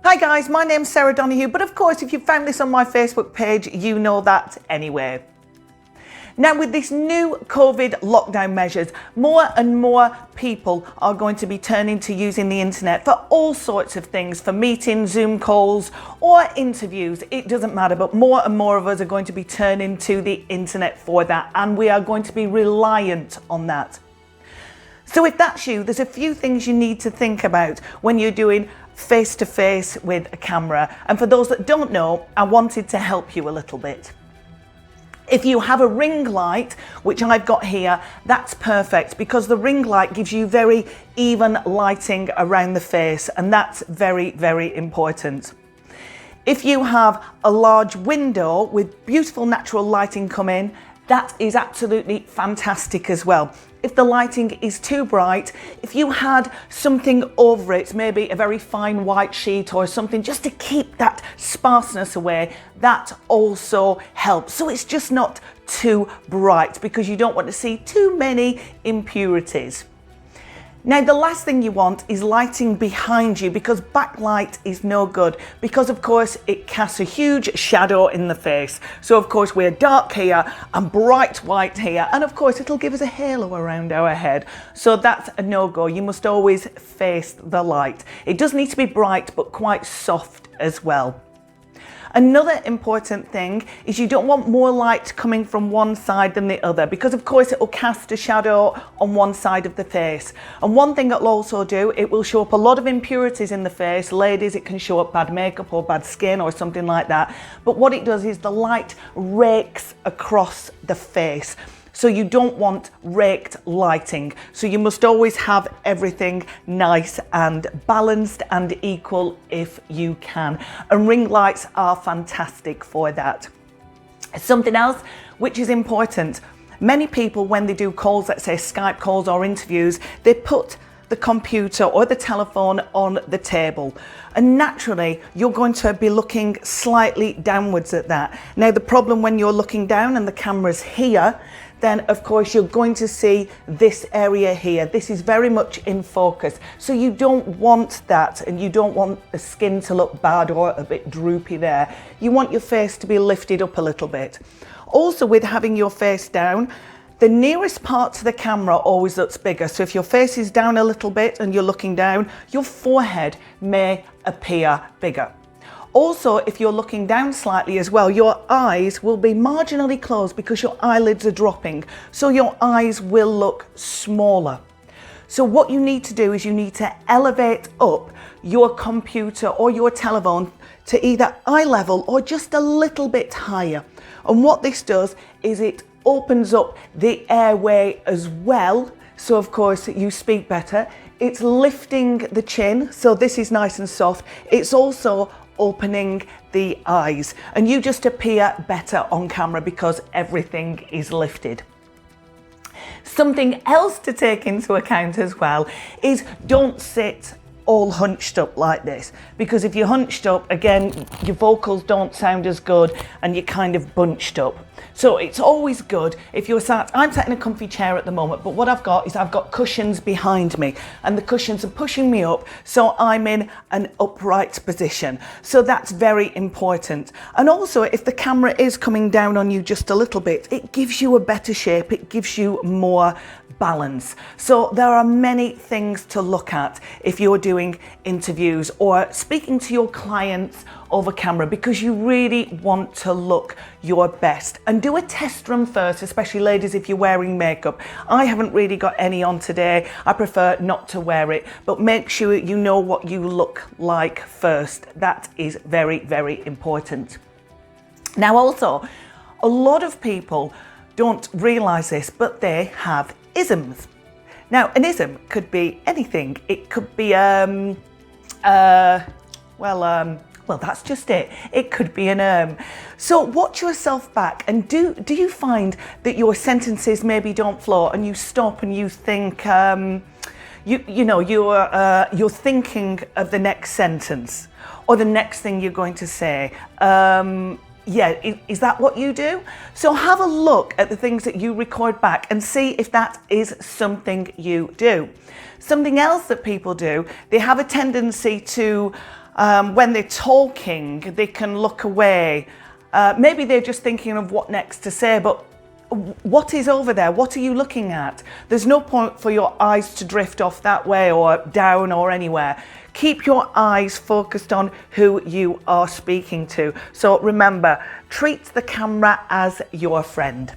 Hi guys, my name's Sarah Donohue, but of course if you found this on my Facebook page, you know that anyway. Now with these new COVID lockdown measures, more and more people are going to be turning to using the internet for all sorts of things, for meetings, Zoom calls or interviews, it doesn't matter, but more and more of us are going to be turning to the internet for that, and we are going to be reliant on that. So if that's you, there's a few things you need to think about when you're doing face-to-face with a camera. And for those that don't know, I wanted to help you a little bit. If you have a ring light, which I've got here, that's perfect because the ring light gives you very even lighting around the face, and that's very, very important. If you have a large window with beautiful natural lighting come in, that is absolutely fantastic as well. If the lighting is too bright, if you had something over it, maybe a very fine white sheet or something, just to keep that sparseness away, that also helps. So it's just not too bright because you don't want to see too many impurities. Now the last thing you want is lighting behind you, because backlight is no good, because of course it casts a huge shadow in the face. So of course we're dark here and bright white here, and of course it'll give us a halo around our head. So that's a no-go. You must always face the light. It does need to be bright but quite soft as well. Another important thing is you don't want more light coming from one side than the other, because of course it will cast a shadow on one side of the face. And one thing it'll also do, it will show up a lot of impurities in the face. Ladies, it can show up bad makeup or bad skin or something like that. But what it does is the light rakes across the face. So you don't want raked lighting. So you must always have everything nice and balanced and equal if you can. And ring lights are fantastic for that. Something else which is important, many people when they do calls, let's say Skype calls or interviews, they put the computer or the telephone on the table, and naturally you're going to be looking slightly downwards at that. Now the problem when you're looking down and the camera's here, then of course you're going to see this area here. This is very much in focus. So you don't want that, and you don't want the skin to look bad or a bit droopy there. You want your face to be lifted up a little bit. Also with having your face down, the nearest part to the camera always looks bigger. So if your face is down a little bit and you're looking down, your forehead may appear bigger. Also, if you're looking down slightly as well, your eyes will be marginally closed because your eyelids are dropping. So your eyes will look smaller. So what you need to do is you need to elevate up your computer or your telephone to either eye level or just a little bit higher. And what this does is it opens up the airway as well. So of course you speak better. It's lifting the chin. So this is nice and soft. It's also opening the eyes, and you just appear better on camera because everything is lifted. Something else to take into account as well is don't sit all hunched up like this, because if you're hunched up, again, your vocals don't sound as good and you're kind of bunched up. So it's always good if you're sat, I'm sat in a comfy chair at the moment, but what I've got is I've got cushions behind me, and the cushions are pushing me up, so I'm in an upright position. So that's very important. And also if the camera is coming down on you just a little bit, it gives you a better shape, it gives you more balance. So there are many things to look at if you're doing interviews or speaking to your clients over camera, because you really want to look your best. And do a test run first, especially ladies if you're wearing makeup. I haven't really got any on today. I prefer not to wear it, but make sure you know what you look like first. That is very, very important. Now also, a lot of people don't realize this, but they have isms. Now an ism could be anything. It could be well, that's just it. It could be an So watch yourself back, and do you find that your sentences maybe don't flow and you stop and you think you're thinking of the next sentence or the next thing you're going to say? Yeah, is that what you do? So have a look at the things that you record back and see if that is something you do. Something else that people do, they have a tendency to when they're talking, they can look away. Maybe they're just thinking of what next to say, but what is over there? What are you looking at? There's no point for your eyes to drift off that way or down or anywhere. Keep your eyes focused on who you are speaking to. So remember, treat the camera as your friend.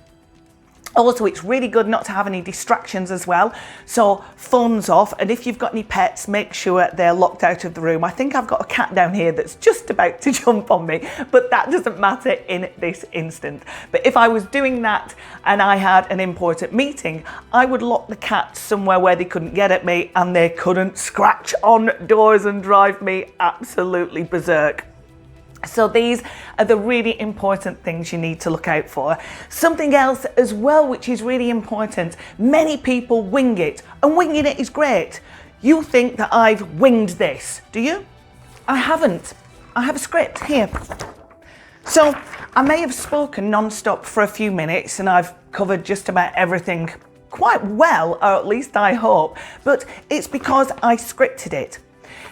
Also, it's really good not to have any distractions as well. So phones off, and if you've got any pets, make sure they're locked out of the room. I think I've got a cat down here that's just about to jump on me, but that doesn't matter in this instant. But if I was doing that and I had an important meeting, I would lock the cat somewhere where they couldn't get at me and they couldn't scratch on doors and drive me absolutely berserk. So these are the really important things you need to look out for. Something else as well, which is really important, many people wing it, and winging it is great. You think that I've winged this, do you? I haven't. I have a script here. So I may have spoken non-stop for a few minutes and I've covered just about everything quite well, or at least I hope, but it's because I scripted it.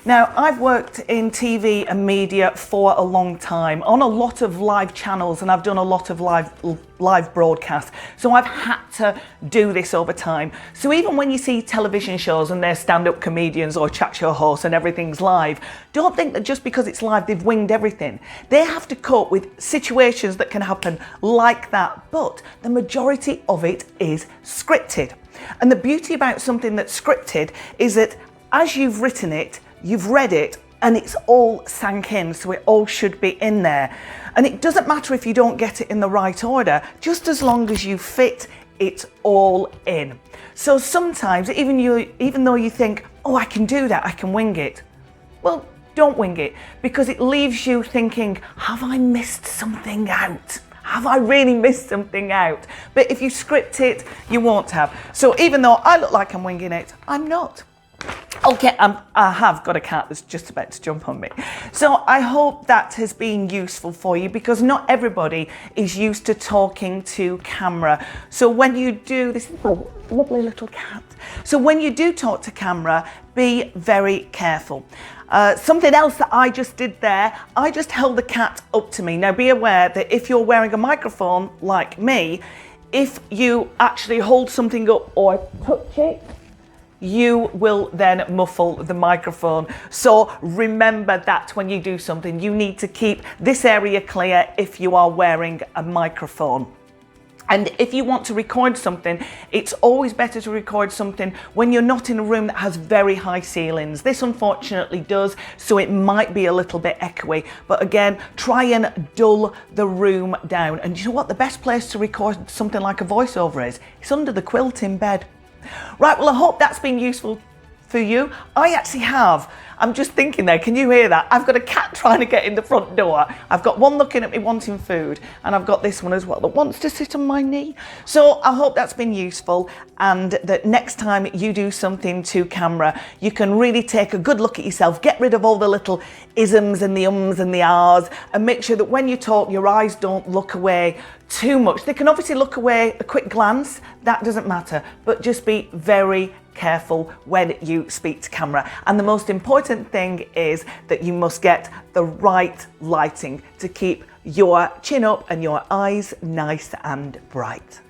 Now, I've worked in TV and media for a long time on a lot of live channels, and I've done a lot of live broadcasts. So I've had to do this over time. So even when you see television shows and they're stand-up comedians or chat show hosts and everything's live, don't think that just because it's live, they've winged everything. They have to cope with situations that can happen like that, but the majority of it is scripted. And the beauty about something that's scripted is that as you've written it, you've read it, and it's all sank in, so it all should be in there. And it doesn't matter if you don't get it in the right order, just as long as you fit it all in. So sometimes, even though you think, oh, I can do that, I can wing it, well, don't wing it, because it leaves you thinking, have I missed something out? Have I really missed something out? But if you script it, you won't have. So even though I look like I'm winging it, I'm not. Okay, I have got a cat that's just about to jump on me. So I hope that has been useful for you, because not everybody is used to talking to camera. So when you do, this is a lovely little cat. So when you do talk to camera, be very careful. Something else that I just did there, I just held the cat up to me. Now be aware that if you're wearing a microphone like me, if you actually hold something up or touch it, you will then muffle the microphone. So remember that when you do something, you need to keep this area clear if you are wearing a microphone. And if you want to record something, it's always better to record something when you're not in a room that has very high ceilings. This unfortunately does, so it might be a little bit echoey. But again, try and dull the room down. And you know what? The best place to record something like a voiceover is? It's under the quilt in bed. Right, well, I hope that's been useful for you. I actually have. I'm just thinking there, can you hear that? I've got a cat trying to get in the front door. I've got one looking at me wanting food, and I've got this one as well that wants to sit on my knee. So I hope that's been useful, and that next time you do something to camera, you can really take a good look at yourself, get rid of all the little isms and the ums and the ahs, and make sure that when you talk, your eyes don't look away too much. They can obviously look away a quick glance, that doesn't matter, but just be very careful when you speak to camera. And the most important thing is that you must get the right lighting to keep your chin up and your eyes nice and bright.